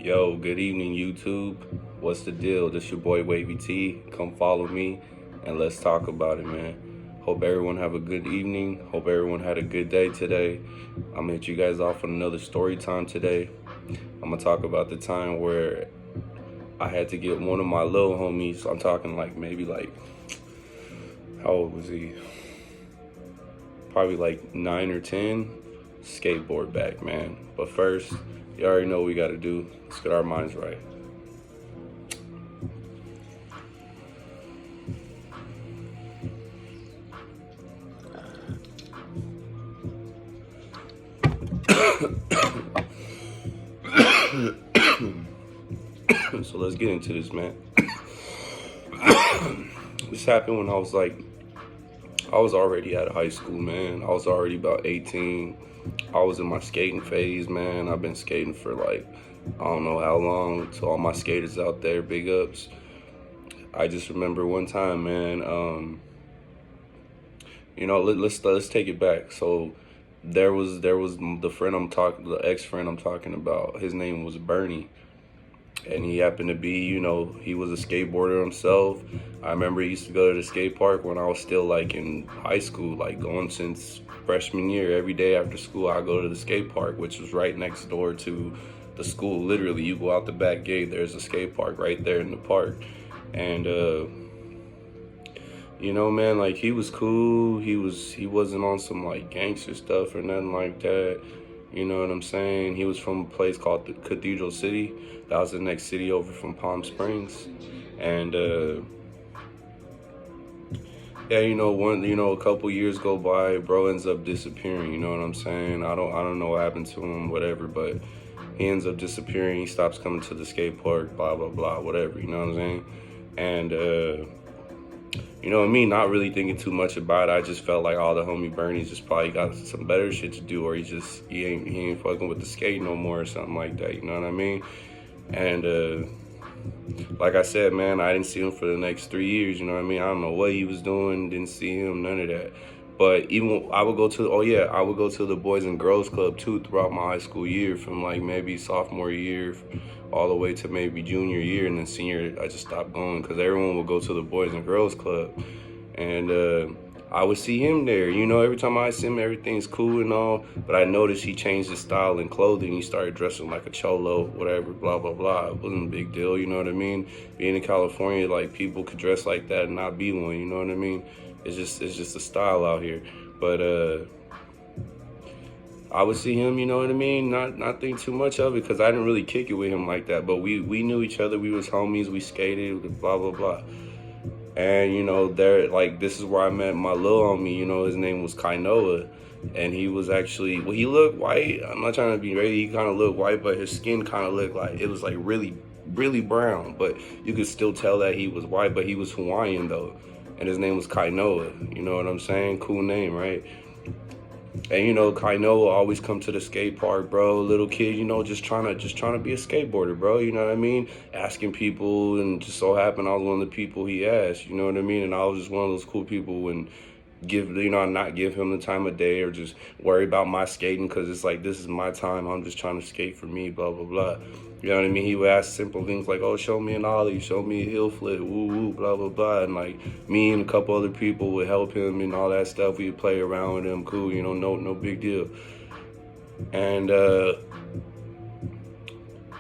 Yo, good evening, YouTube. What's the deal? This your boy Wavy T. Come follow me and let's talk about it, man. Hope everyone have a good evening. Hope everyone had a good day today. I'm gonna hit you guys off with another story time today. I'm gonna talk about the time where I had to get one of my little homies. I'm talking how old was he? Probably like 9 or 10. Skateboard back, man. But first, you already know what we gotta do. Let's get our minds right. So let's get into this, man. This happened when I was already out of high school, man. I was already about 18. I was in my skating phase, man. I've been skating for I don't know how long. To all my skaters out there, big ups. I just remember one time, man. Let's take it back. So there was the ex-friend I'm talking about. His name was Bernie. And he happened to be, he was a skateboarder himself. I remember he used to go to the skate park when I was still in high school, going since freshman year. Every day after school, I go to the skate park, which was right next door to the school. Literally, you go out the back gate, there's a skate park right there in the park. And, man, he was cool. He wasn't on some gangster stuff or nothing like that. You know what I'm saying? He was from a place called the Cathedral City. That was the next city over from Palm Springs. And a couple years go by, bro ends up disappearing, you know what I'm saying? I don't know what happened to him, whatever, but he ends up disappearing. He stops coming to the skate park, blah blah blah, whatever, you know what I'm saying? And me not really thinking too much about it. I just felt like all the homie Bernie's just probably got some better shit to do, or he ain't fucking with the skate no more or something like that, you know what I mean? And like I said, man, I didn't see him for the next 3 years, you know what I mean? I don't know what he was doing, didn't see him, none of that. But even I would go to the Boys and Girls Club too throughout my high school year, from maybe sophomore year all the way to maybe junior year, and then senior I just stopped going because everyone would go to the Boys and Girls Club. And I would see him there, every time I see him, everything's cool and all, but I noticed he changed his style in clothing. He started dressing like a cholo, whatever, blah, blah, blah. It wasn't a big deal, you know what I mean? Being in California, people could dress like that and not be one, you know what I mean? It's just a style out here. But I would see him, you know what I mean? Not think too much of it because I didn't really kick it with him like that. But we knew each other. We was homies. We skated, blah, blah, blah. And, this is where I met my little homie, his name was Kainoa. And he was actually, he looked white. I'm not trying to be racist. He kind of looked white, but his skin kind of looked it was really, really brown. But you could still tell that he was white, but he was Hawaiian though. And his name was Kainoa. You know what I'm saying? Cool name, right? And Kainoa always come to the skate park, bro. Little kid, just trying to be a skateboarder, bro. You know what I mean? Asking people, and just so happened I was one of the people he asked. You know what I mean? And I was just one of those cool people and not give him the time of day or just worry about my skating because it's this is my time. I'm just trying to skate for me, blah blah blah. You know what I mean? He would ask simple things like, "Oh, show me an ollie, show me a heel flip, woo woo, blah blah blah," and me and a couple other people would help him and all that stuff. We'd play around with him, cool, no big deal. And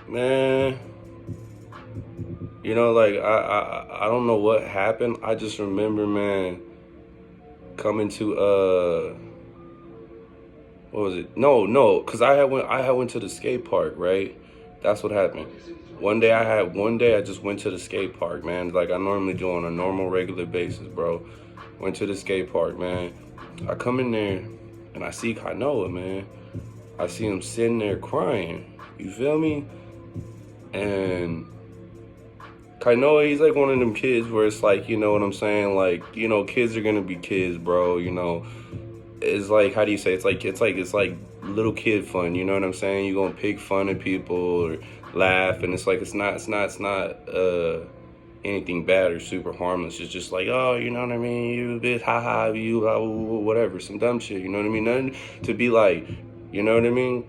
man, I don't know what happened. I just remember, man, coming to what was it? No, because I had went to the skate park, right? That's what happened. One day I just went to the skate park, man, like I normally do on a normal, regular basis, bro. Went to the skate park, man. I come in there and I see Kainoa, man. I see him sitting there crying. You feel me? And Kainoa, he's one of them kids where it's you know what I'm saying? Kids are gonna be kids, bro. It's how do you say? It's like little kid fun. You know what I'm saying? You're gonna pick fun at people or laugh, and it's it's not anything bad or super harmless. It's just oh, you know what I mean? You a bit haha, you whatever, some dumb shit. You know what I mean? Nothing to be you know what I mean?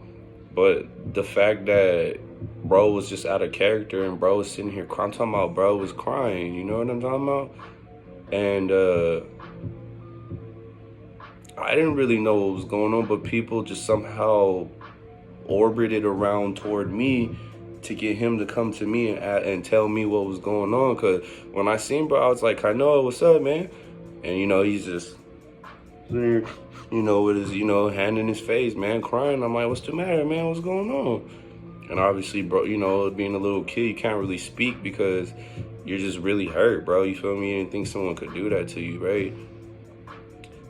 But the fact that bro was just out of character, and bro was sitting here crying. I'm talking about bro was crying, you know what I'm talking about? And I didn't really know what was going on, but people just somehow orbited around toward me to get him to come to me and tell me what was going on. Cause when I seen bro, I was like, I know, what's up, man? And you know, he's just, you know, with his, you know, hand in his face, man, crying. I'm like, what's the matter, man? What's going on? And obviously, bro, you know, being a little kid, you can't really speak because you're just really hurt, bro. You feel me? You didn't think someone could do that to you, right?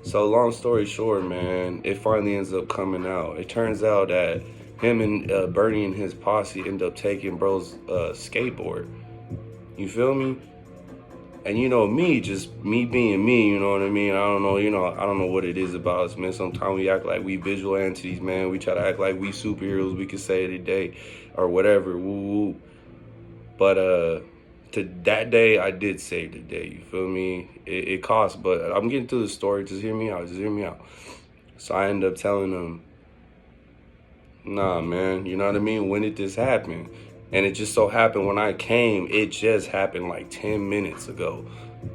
So long story short, man, it finally ends up coming out. It turns out that him and Bernie and his posse end up taking bro's skateboard. You feel me? And you know me, just me being me, you know what I mean? I don't know, you know, I don't know what it is about us, man. Sometimes we act like we visual entities, man. We try to act like we superheroes, we could say it today or whatever, woo woo. But to that day, I did save the day, you feel me? It cost, but I'm getting through the story, just hear me out, just hear me out. So I end up telling them, nah, man, you know what I mean? When did this happen? And it just so happened when I came, it just happened like 10 minutes ago.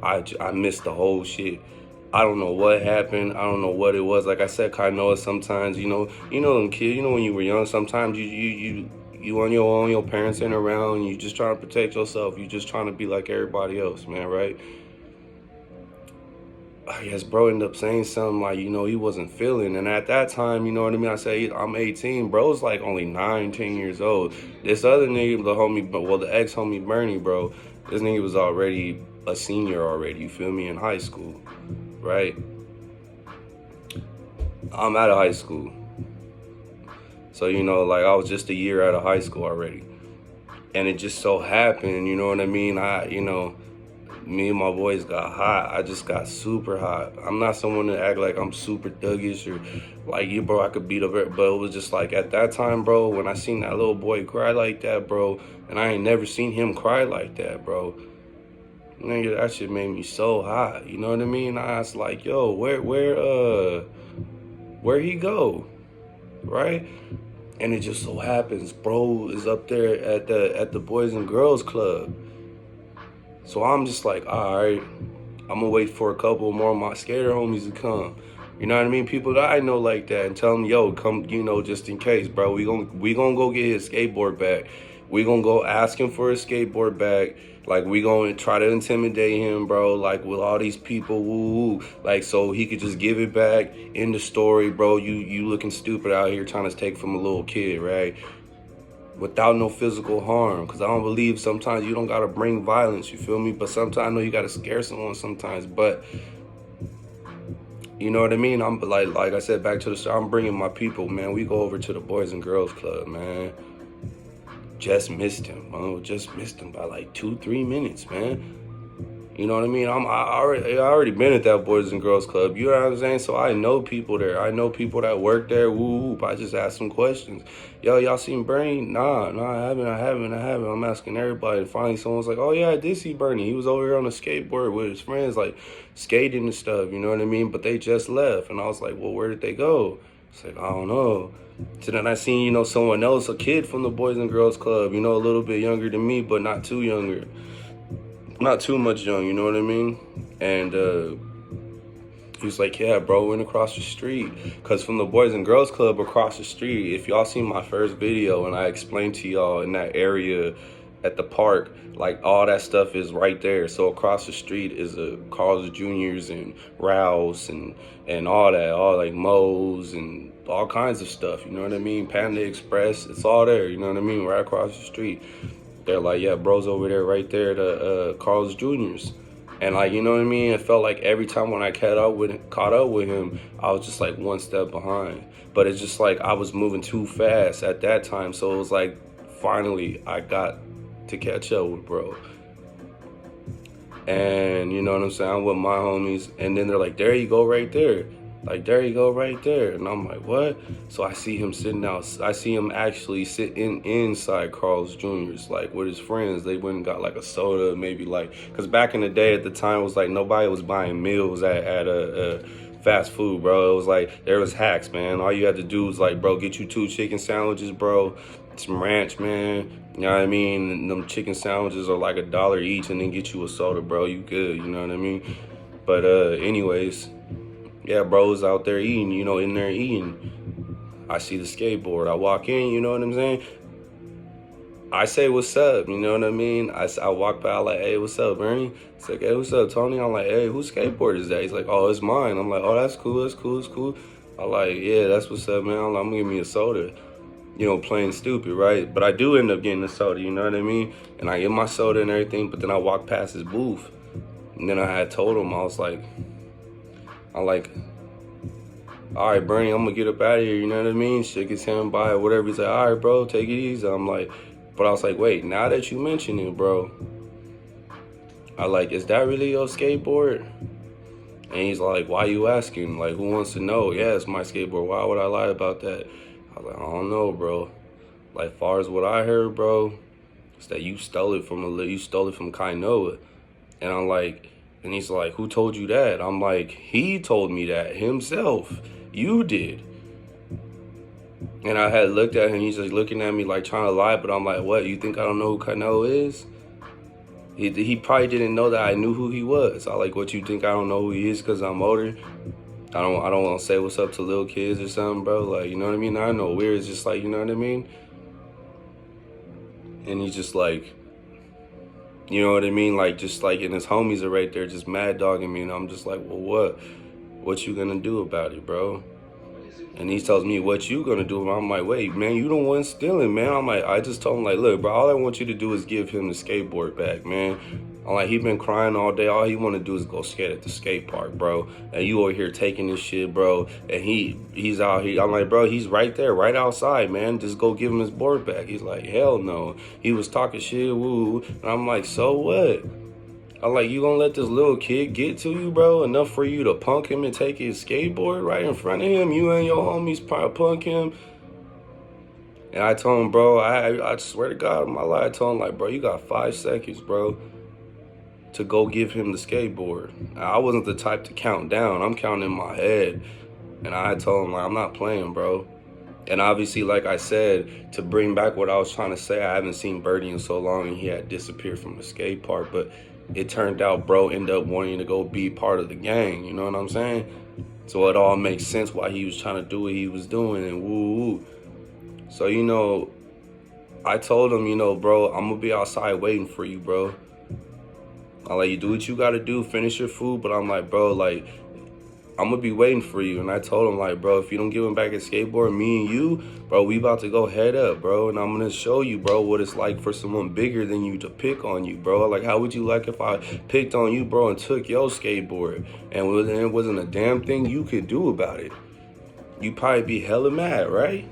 I missed the whole shit. I don't know what happened. I don't know what it was. Like I said, I know sometimes, you know them kids, you know, when you were young, sometimes you on your own, your parents ain't around, you just trying to protect yourself. You just trying to be like everybody else, man, right? I guess bro ended up saying something like, you know, he wasn't feeling. And at that time, you know what I mean? I say, I'm 18. Bro's like only 9, 10 years old. This other nigga, the homie, well, the ex-homie Bernie, bro, this nigga was already a senior already, you feel me, in high school, right? I'm out of high school. So, you know, like I was just a year out of high school already. And it just so happened, you know what I mean? Me and my boys got hot. I just got super hot. I'm not someone to act like I'm super thuggish or like you, bro, I could beat up, but it was just like at that time, bro, when I seen that little boy cry like that, bro, and I ain't never seen him cry like that, bro. Nigga, that shit made me so hot. You know what I mean? I was like, yo, where he go? Right? And it just so happens, bro is up there at the Boys and Girls Club. So I'm just like, all right, I'm gonna wait for a couple more of my skater homies to come. You know what I mean? People that I know like that, and tell them, yo, come, you know, just in case, bro. We gonna go get his skateboard back. We gonna go ask him for his skateboard back. Like, we gonna try to intimidate him, bro, like with all these people, woo. Like, so he could just give it back. In the story, bro, you looking stupid out here trying to take from a little kid, right? Without no physical harm, because I don't believe sometimes you don't gotta bring violence, you feel me? But sometimes I know you gotta scare someone sometimes, but you know what I mean? I'm like I said, back to the start, I'm bringing my people, man. We go over to the Boys and Girls Club, man. Just missed him, bro. Just missed him by like 2-3 minutes, man. You know what I mean? I already been at that Boys and Girls Club. You know what I'm saying? So I know people there. I know people that work there. Woo. I just asked some questions. Yo, y'all seen Bernie? Nah, I haven't. I'm asking everybody. And finally someone's like, oh yeah, I did see Bernie. He was over here on a skateboard with his friends, like skating and stuff. You know what I mean? But they just left. And I was like, well, where did they go? It's like, I don't know. So then I seen, you know, someone else, a kid from the Boys and Girls Club, you know, a little bit younger than me, but not too younger. Not too much young, you know what I mean? And he was like, yeah, bro, went across the street. Because from the Boys and Girls Club across the street, if y'all seen my first video and I explained to y'all in that area at the park, like all that stuff is right there. So across the street is a Carl's Jr.'s and Rouse and all that, all like Moe's and all kinds of stuff, you know what I mean? Panda Express, it's all there, you know what I mean? Right across the street. They're like, yeah, bro's over there right there to Carl's Jr.'s. And like, you know what I mean? It felt like every time when I caught up with him, I was just like one step behind. But it's just like I was moving too fast at that time. So it was like, finally, I got to catch up with bro. And you know what I'm saying? I'm with my homies. And then they're like, there you go right there. Like, there you go right there. And I'm like, what? So I see him sitting out. I see him actually sitting inside Carl's Jr.'s, like with his friends. They went and got like a soda, maybe like, because back in the day at the time, it was like nobody was buying meals at a fast food, bro. It was like, there was hacks, man. All you had to do was like, bro, get you 2 chicken sandwiches, bro. some ranch, man. You know what I mean? And them chicken sandwiches are like $1 each, and then get you a soda, bro. You good, you know what I mean? But anyways, yeah, bro's out there eating, you know, in there eating. I see the skateboard. I walk in, you know what I'm saying? I say, what's up? You know what I mean? I walk by, like, hey, what's up, Bernie? It's like, hey, what's up, Tony? I'm like, hey, whose skateboard is that? He's like, oh, it's mine. I'm like, oh, that's cool, that's cool, that's cool. I'm like, yeah, that's what's up, man. I'm gonna give me a soda. You know, playing stupid, right? But I do end up getting a soda, you know what I mean? And I get my soda and everything, but then I walk past his booth. And then I had told him, I'm like, all right, Bernie, I'm gonna get up out of here, you know what I mean? Shook his hand by or whatever. He's like, all right, bro, take it easy. I'm like, but I was like, wait, now that you mention it, bro, I like, is that really your skateboard? And he's like, why you asking? Like, who wants to know? Yeah, it's my skateboard. Why would I lie about that? I was like, I don't know, bro. Like, far as what I heard, bro, it's that you stole it from Kainoa. And I'm like, and he's like, who told you that? I'm like, he told me that himself. You did. And I had looked at him, he's just looking at me like trying to lie, but I'm like, what, you think I don't know who Kainoa is? He probably didn't know that I knew who he was. I like, what, you think I don't know who he is because I'm older? I don't want to say what's up to little kids or something, bro. Like, you know what I mean? I know weird. It's just like, you know what I mean? And he's just like, you know what I mean? Like, just like, and his homies are right there just mad dogging me. And I'm just like, well, what? What you gonna do about it, bro? And he tells me, what you gonna do? I'm like, wait, man, you the one stealing, man. I'm like, I just told him, like, look, bro, all I want you to do is give him the skateboard back, man. I'm like, he been crying all day. All he want to do is go skate at the skate park, bro. And you over here taking this shit, bro. And he's out here. I'm like, bro, he's right there, right outside, man. Just go give him his board back. He's like, hell no. He was talking shit, woo. And I'm like, so what? I'm like, you gonna let this little kid get to you, bro? Enough for you to punk him and take his skateboard right in front of him? You and your homies probably punk him. And I told him, bro, I swear to God, my life, I told him, like, bro, you got 5 seconds, bro, to go give him the skateboard. I wasn't the type to count down. I'm counting in my head. And I told him, like, I'm not playing, bro. And obviously, like I said, to bring back what I was trying to say, I haven't seen Birdie in so long, and he had disappeared from the skate park. But it turned out bro ended up wanting to go be part of the gang, you know what I'm saying? So it all makes sense why he was trying to do what he was doing and woo. So, you know, I told him, you know, bro, I'm gonna be outside waiting for you, bro. I'll let you do what you gotta do, finish your food, but I'm like, bro, like, I'm gonna be waiting for you. And I told him, like, bro, if you don't give him back his skateboard, me and you, bro, we about to go head up, bro. And I'm gonna show you, bro, what it's like for someone bigger than you to pick on you, bro. Like, how would you like if I picked on you, bro, and took your skateboard and it wasn't a damn thing you could do about it? You'd probably be hella mad, right?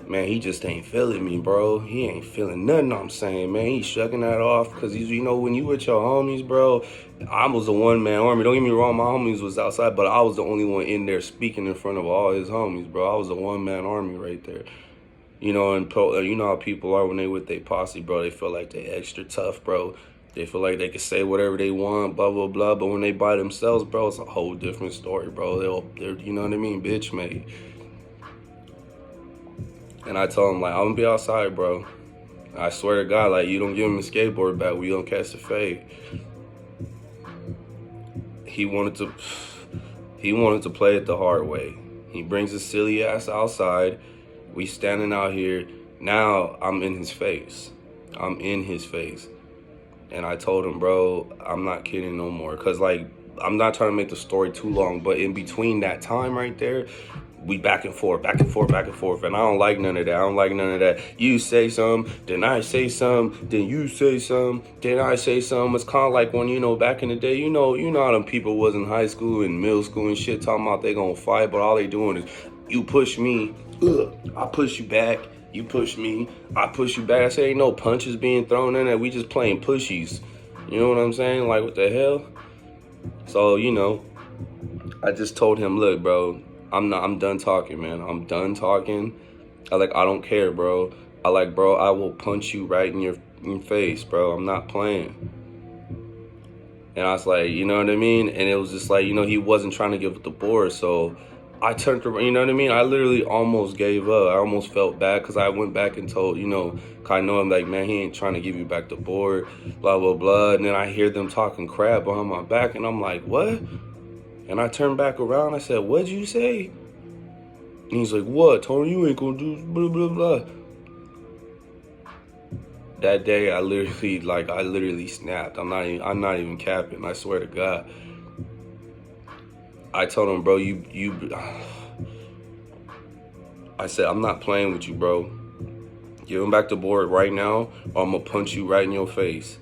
Man, he just ain't feeling me, bro. He ain't feeling nothing I'm saying, man. He's shucking that off because he's, you know, when you with your homies, bro, I was a one-man army. Don't get me wrong, my homies was outside, but I was the only one in there speaking in front of all his homies, bro. I was a one-man army right there. You know, and you know how people are when they with their posse, bro. They feel like they extra tough, bro. They feel like they can say whatever they want, blah, blah, blah. But when they by themselves, bro, it's a whole different story, bro. They're you know what I mean, bitch made. And I told him, like, I'm gonna be outside, bro. I swear to God, like, you don't give him a skateboard back, we don't catch the fade. He wanted to play it the hard way. He brings his silly ass outside. We standing out here. Now I'm in his face. I'm in his face. And I told him, bro, I'm not kidding no more. Cause like, I'm not trying to make the story too long, but in between that time right there, we back and forth, back and forth, back and forth. And I don't like none of that. I don't like none of that. You say something, then I say something, then you say something, then I say something. It's kind of like when, you know, back in the day, you know how them people was in high school and middle school and shit talking about they gonna fight, but all they doing is, you push me, I push you back. You push me, I push you back. I say ain't no punches being thrown in there. We just playing pushies. You know what I'm saying? Like, what the hell? So, you know, I just told him, look, bro, I'm done talking, man. I'm done talking. I don't care, bro. Bro, I will punch you right in your face, bro. I'm not playing. And I was like, you know what I mean? And it was just like, you know, he wasn't trying to give it the board. So I turned around, you know what I mean? I literally almost gave up. I almost felt bad because I went back and told, I know him like, man, he ain't trying to give you back the board, blah, blah, blah. And then I hear them talking crap behind my back, and I'm like, what? And I turned back around. I said, what'd you say? And he's like, what? Tony, you ain't gonna do blah, blah, blah. That day, I literally snapped. I'm not even capping. I swear to God. I told him, bro, I said, I'm not playing with you, bro. Give him back the board right now, or I'm gonna punch you right in your face.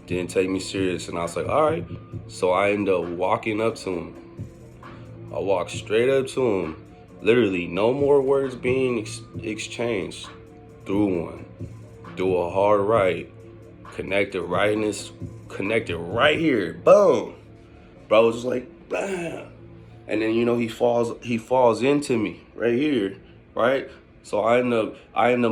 Didn't take me serious, and I was like, all right. So I ended up walking up to him. I walked straight up to him. Literally, no more words being exchanged. Threw one. Do a hard right. Connected right here. Boom. Bro was just like, bam. And then, he falls into me right here, right? So I end up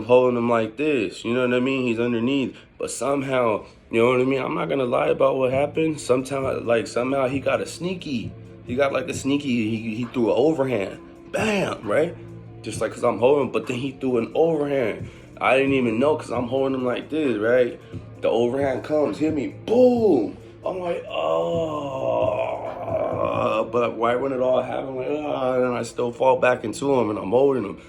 holding him like this. You know what I mean? He's underneath. But somehow, you know what I mean? I'm not gonna lie about what happened. Somehow he got a sneaky. He got like a sneaky, he threw an overhand. Bam, right? Just like, cause I'm holding him, but then he threw an overhand. I didn't even know, cause I'm holding him like this, right? The overhand comes, hit me, boom. I'm like, oh, but right when it all happened, like, oh, and I still fall back into him, and I'm holding him.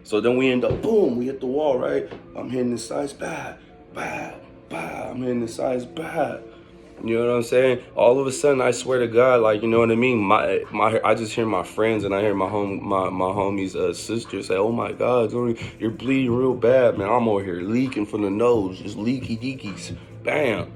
So then we end up, boom, we hit the wall, right? I'm hitting the sides, bah, bah, bah. I'm hitting the sides, bah. You know what I'm saying? All of a sudden, I swear to God, like, you know what I mean? I just hear my friends, and I hear my homie's sister say, "Oh my God, Tony, you're bleeding real bad, man. I'm over here leaking from the nose, just leaky deakies." Bam.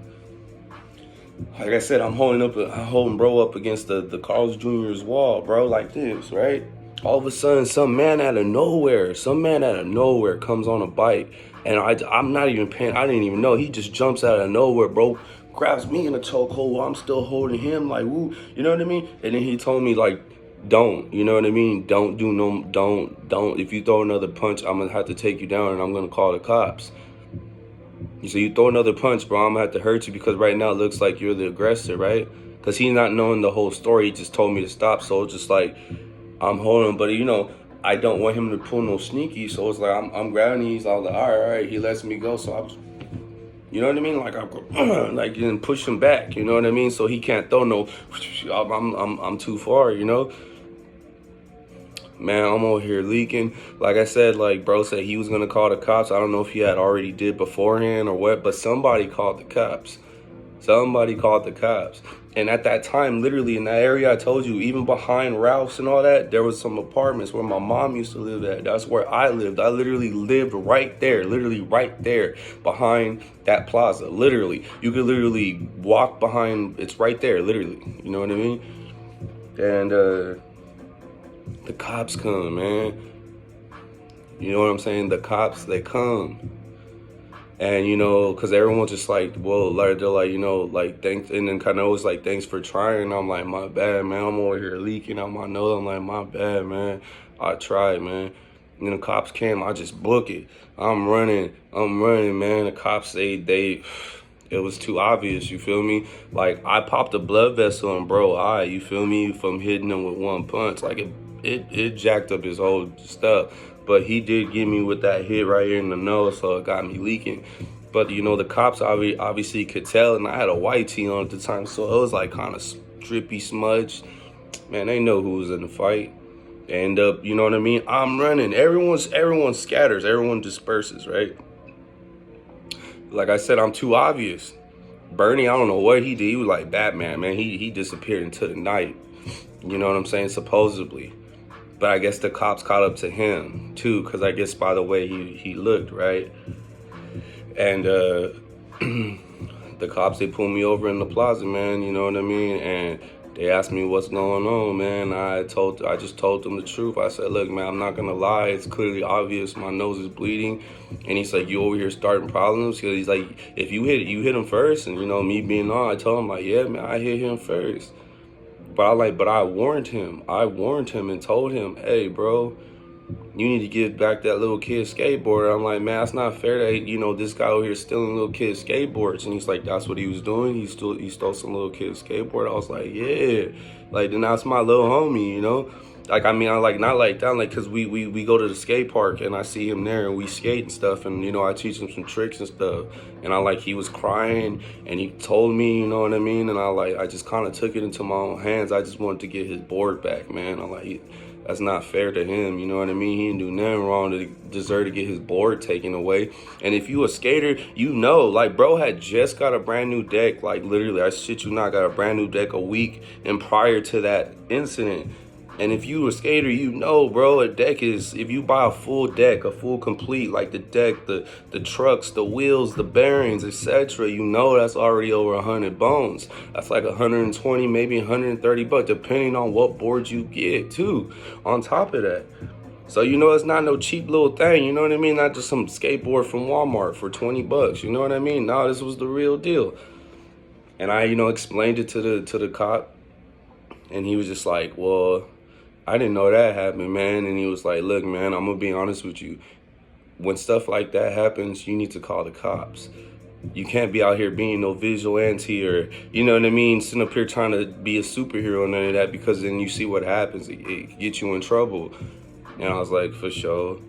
Like I said, I'm holding bro up against the Carl's Jr.'s wall, bro, like this, right? All of a sudden, some man out of nowhere comes on a bike, and I'm not even paying. I didn't even know. He just jumps out of nowhere, bro. Grabs me in a chokehold while I'm still holding him, like, woo, you know what I mean? And then he told me, like, don't, you know what I mean? Don't. If you throw another punch, I'm gonna have to take you down, and I'm gonna call the cops. So you throw another punch, bro, I'm gonna have to hurt you, because right now it looks like you're the aggressor, right? Because he's not knowing the whole story. He just told me to stop, so it's just like, I'm holding him, but I don't want him to pull no sneaky, so it's like I'm grabbing. He's all like, all right. He lets me go, so I was, you know what I mean? Like I'm like, and push him back. You know what I mean? So he can't throw no. I'm too far. Man, I'm over here leaking. Like I said, like bro said he was gonna call the cops. I don't know if he had already did beforehand or what, but somebody called the cops. And at that time, literally in that area I told you, even behind Ralph's and all that, there was some apartments where my mom used to live at. That's where I lived. I literally lived right there behind that plaza. Literally. You could literally walk behind, it's right there, literally. You know what I mean? And the cops come, man. You know what I'm saying? The cops, they come. And, because everyone's just like, well, they're like, like, thanks. And then kind of was like, thanks for trying. I'm like, my bad, man. I'm over here leaking out my nose. I'm like, my bad, man. I tried, man. And the cops came. I just book it. I'm running, man. The cops, it was too obvious, you feel me? Like, I popped a blood vessel in bro eye, you feel me? From hitting him with one punch. Like, it jacked up his whole stuff. But he did get me with that hit right here in the nose, so it got me leaking. But, the cops obviously could tell, and I had a white tee on at the time, so it was like kind of drippy smudge. Man, they know who was in the fight. They end up, you know what I mean? I'm running. Everyone scatters. Everyone disperses, right? Like I said, I'm too obvious. Bernie, I don't know what he did. He was like Batman, man. He disappeared into the night. You know what I'm saying? Supposedly. But I guess the cops caught up to him, too, because I guess by the way he looked, right? And the cops, they pulled me over in the plaza, man, you know what I mean? And they asked me what's going on, man. I just told them the truth. I said, look, man, I'm not going to lie. It's clearly obvious my nose is bleeding. And he's like, you over here starting problems? Because he's like, if you hit him first. And, me being on, I told him, like, yeah, man, I hit him first. But I warned him. And told him, hey, bro, you need to give back that little kid's skateboard. I'm like, man, it's not fair that, this guy over here stealing little kid's skateboards. And he's like, that's what he was doing. He stole some little kid's skateboard. I was like, yeah. Like, then that's my little homie, Like, I mean, I like, not like that, like, cause we go to the skate park and I see him there and we skate and stuff, and you know, I teach him some tricks and stuff, and I like, he was crying and he told me, you know what I mean, and I just kind of took it into my own hands. I just wanted to get his board back, man. I'm like, that's not fair to him, you know what I mean? He didn't do nothing wrong to deserve to get his board taken away. And if you a skater, you know, like, bro had just got a brand new deck, like, literally, I shit you not, got a brand new deck a week and prior to that incident. And if you a skater, you know, bro, a deck is, if you buy a full deck, a full complete, like the deck, the trucks, the wheels, the bearings, etc., you know that's already over 100 bones. That's like 120, maybe 130 bucks, depending on what board you get, too, on top of that. So, you know, it's not no cheap little thing, you know what I mean? Not just some skateboard from Walmart for 20 bucks, you know what I mean? No, this was the real deal. And I, you know, explained it to the cop, and he was just like, well, I didn't know that happened, man. And he was like, look, man, I'm going to be honest with you. When stuff like that happens, you need to call the cops. You can't be out here being no vigilante or, you know what I mean, sitting up here trying to be a superhero and none of that, because then you see what happens. It gets you in trouble. And I was like, for sure.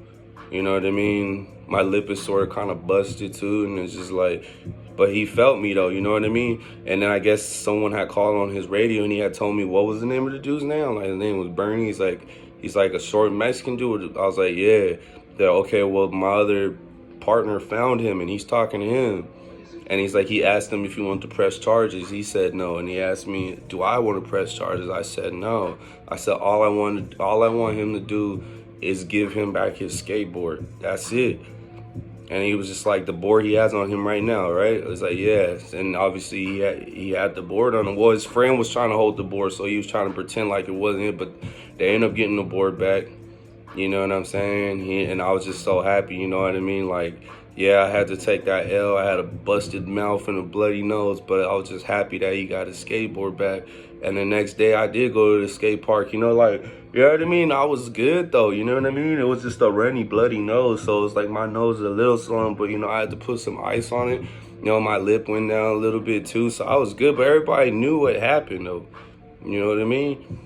You know what I mean? My lip is sort of kind of busted too, and it's just like, but he felt me though, you know what I mean? And then I guess someone had called on his radio and he had told me, what was the name of the dude's name? Like, his name was Bernie. He's like a short Mexican dude. I was like, yeah. They're okay, well, my other partner found him and he's talking to him. And he's like, he asked him if he wanted to press charges. He said no. And he asked me, do I want to press charges? I said no. I said all I want him to do is give him back his skateboard. That's it. And he was just like, the board he has on him right now, right? I was like, yes. And obviously he had the board on him. Well, his friend was trying to hold the board, so he was trying to pretend like it wasn't it, but they ended up getting the board back. You know what I'm saying? And I was just so happy, you know what I mean? Like, yeah, I had to take that L. I had a busted mouth and a bloody nose, but I was just happy that he got his skateboard back. And the next day I did go to the skate park, you know, like, you know what I mean? I was good though, you know what I mean? It was just a runny, bloody nose, so it's like my nose is a little swollen, but you know, I had to put some ice on it. You know, my lip went down a little bit too, so I was good, but everybody knew what happened though. You know what I mean?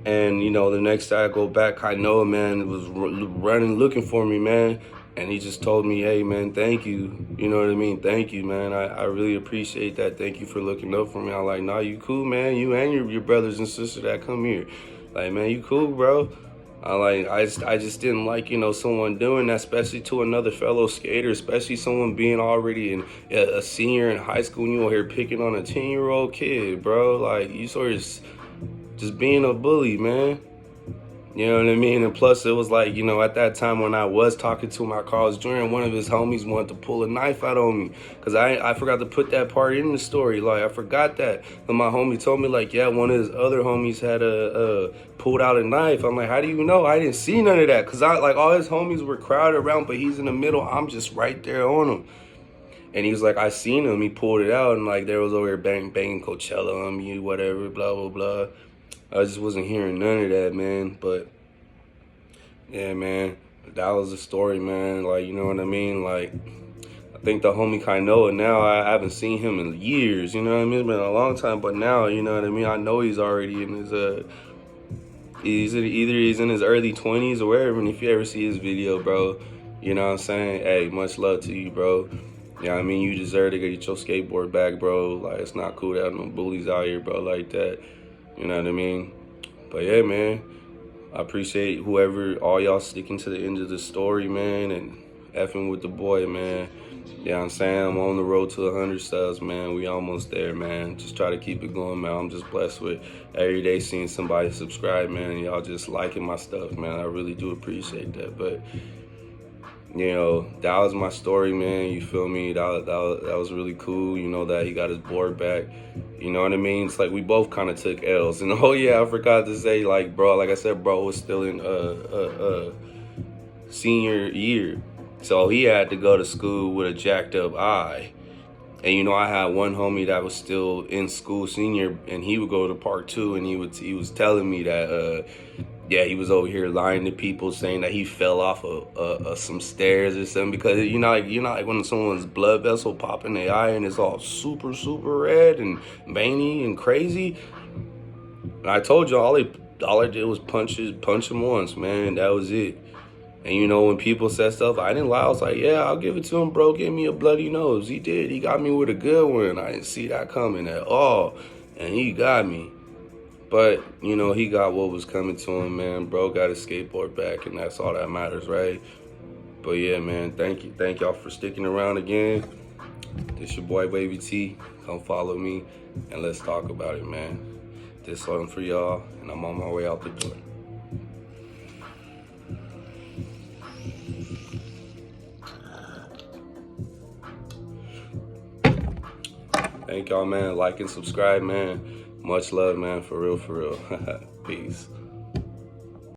And, you know, the next day I go back, I know a man was running, looking for me, man. And he just told me, hey, man, thank you. You know what I mean? Thank you, man. I really appreciate that. Thank you for looking up for me. I'm like, nah, you cool, man. You and your brothers and sisters that come here. Like, man, you cool, bro. I just didn't like, you know, someone doing that, especially to another fellow skater, especially someone being already a senior in high school and you over here picking on a 10-year-old kid, bro. Like, you sort of just being a bully, man. You know what I mean? And plus, it was like, you know, at that time when I was talking to him, I called Jordan, one of his homies wanted to pull a knife out on me. Because I forgot to put that part in the story. Like, I forgot that. And my homie told me, like, yeah, one of his other homies had pulled out a knife. I'm like, how do you know? I didn't see none of that. Because, like, all his homies were crowded around, but he's in the middle. I'm just right there on him. And he was like, I seen him. He pulled it out, and, like, there was over here banging Coachella on me, whatever, blah, blah, blah. I just wasn't hearing none of that, man. But, yeah, man, that was the story, man. Like, you know what I mean? Like, I think the homie kind of know it now. I haven't seen him in years, you know what I mean? It's been a long time. But now, you know what I mean? I know he's already in his, he's in his early 20s or wherever. And if you ever see his video, bro, you know what I'm saying? Hey, much love to you, bro. You know what I mean? You deserve to get your skateboard back, bro. Like, it's not cool to have no bullies out here, bro, like that. You know what I mean? But yeah, man, I appreciate all y'all sticking to the end of the story, man, and effing with the boy, man. You know what I'm saying? I'm on the road to 100 subs, man. We almost there, man. Just try to keep it going, man. I'm just blessed with every day seeing somebody subscribe, man, and y'all just liking my stuff, man. I really do appreciate that. But, you know, that was my story, man. You feel me? That was really cool, you know, that he got his board back. You know what I mean? It's like we both kind of took L's. And oh yeah, I forgot to say, like, bro, like I said, bro was still in senior year. So he had to go to school with a jacked up eye. And, you know, I had one homie that was still in school, senior, and he would go to park too, and he was telling me that, yeah, he was over here lying to people, saying that he fell off of some stairs or something, because you know like when someone's blood vessel pop in their eye and it's all super, super red and veiny and crazy. And I told you, all they all I did was punch him once, man. That was it. And you know, when people said stuff, I didn't lie. I was like, yeah, I'll give it to him, bro. Give me a bloody nose. He did. He got me with a good one. I didn't see that coming at all. And he got me. But, you know, he got what was coming to him, man. Bro got his skateboard back, and that's all that matters, right? But yeah, man, thank you. Thank y'all for sticking around again. This your boy, Wavy T. Come follow me, and let's talk about it, man. This song for y'all, and I'm on my way out the door. Thank y'all, man. Like and subscribe, man. Much love, man. For real, for real. Peace.